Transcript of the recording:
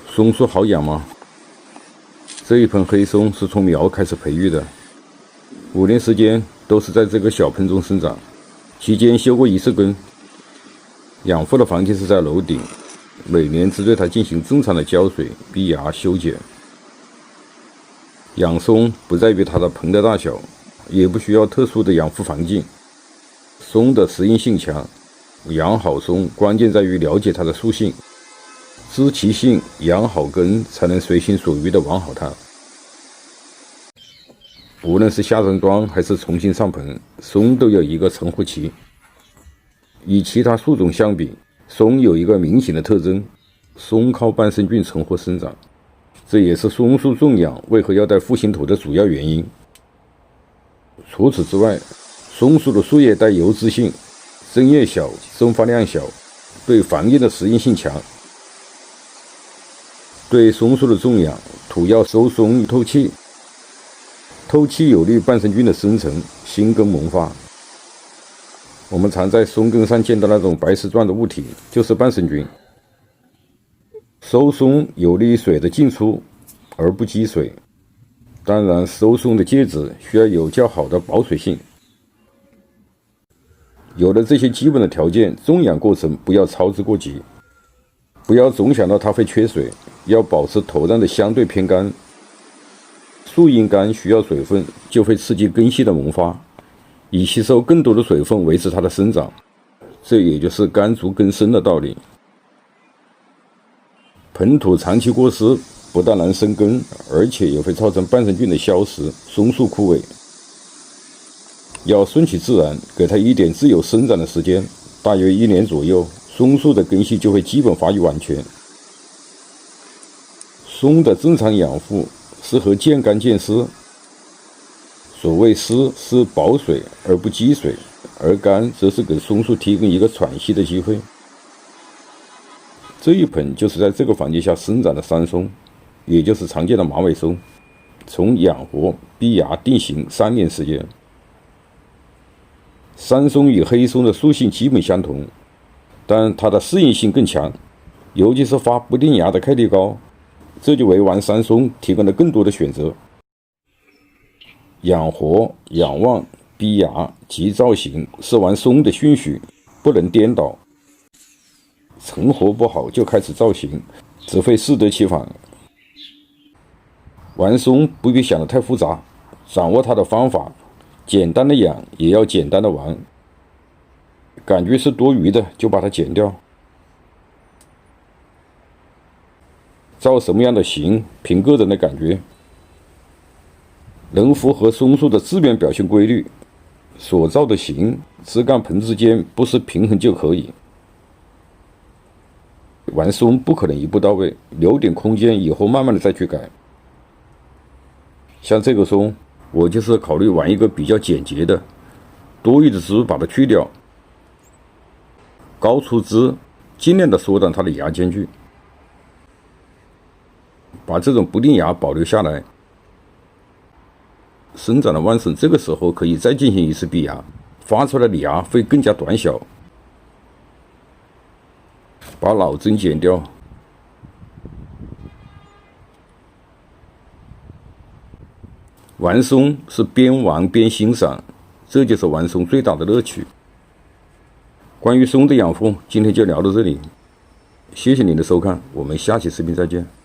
松树好养吗？这一盆黑松是从苗开始培育的，5年时间都是在这个小盆中生长，期间修过1次根。养护的环境是在楼顶，每年只对它进行正常的浇水、逼芽、修剪。养松不在于它的盆的大小，也不需要特殊的养护环境。松的适应性强，养好松关键在于了解它的属性，知其性，养好根，才能随心所欲地玩好它。无论是下人桩还是重新上盆，松都有一个成活期。与其他树种相比，松有一个明显的特征，松靠半生菌成活生长，这也是松树种养为何要带复兴土的主要原因。除此之外，松树的树叶带油脂性，针叶小，生发量小，对防疫的适应性强。对松树的种养，土要收松透气，透气有利半生菌的生成，新根萌发。我们常在松根上见到那种白丝状的物体，就是半生菌。收松有利于水的进出，而不积水。当然，收松的介质需要有较好的保水性。有了这些基本的条件，种养过程不要操之过急，不要总想到它会缺水，要保持土壤的相对偏干。树荫干需要水分，就会刺激根系的萌发，以吸收更多的水分维持它的生长，这也就是干足根深的道理。盆土长期过湿，不但难生根，而且也会造成半生菌的消失，松树枯萎。要顺其自然，给它一点自由生长的时间，大约1年左右，松树的根系就会基本发育完全。松的正常养护适合见干见湿。所谓湿是保水而不积水，而干则是给松树提供一个喘息的机会。这一盆就是在这个环境下生长的山松，也就是常见的马尾松。从养活、逼芽、定型3年时间。山松与黑松的属性基本相同，但它的适应性更强，尤其是发不定芽的概率高，这就为玩山松提供了更多的选择。养活、养旺、逼芽及造型是玩松的顺序，不能颠倒。成活不好就开始造型，只会适得其反。玩松不必想得太复杂，掌握它的方法，简单的养也要简单的玩。感觉是多余的就把它剪掉。造什么样的型，凭个人的感觉。能符合松树的自然表现规律，所造的形枝干盆之间不失平衡就可以。玩松不可能一步到位，留点空间，以后慢慢的再去改。像这个松，我就是考虑玩一个比较简洁的，多余的枝把它去掉，高出枝，尽量的缩短它的芽间距，把这种不定芽保留下来。生长的旺盛，这个时候可以再进行1次逼芽，发出来的芽会更加短小。把老针剪掉。玩松是边玩边欣赏，这就是玩松最大的乐趣。关于松的养护，今天就聊到这里，谢谢您的收看，我们下期视频再见。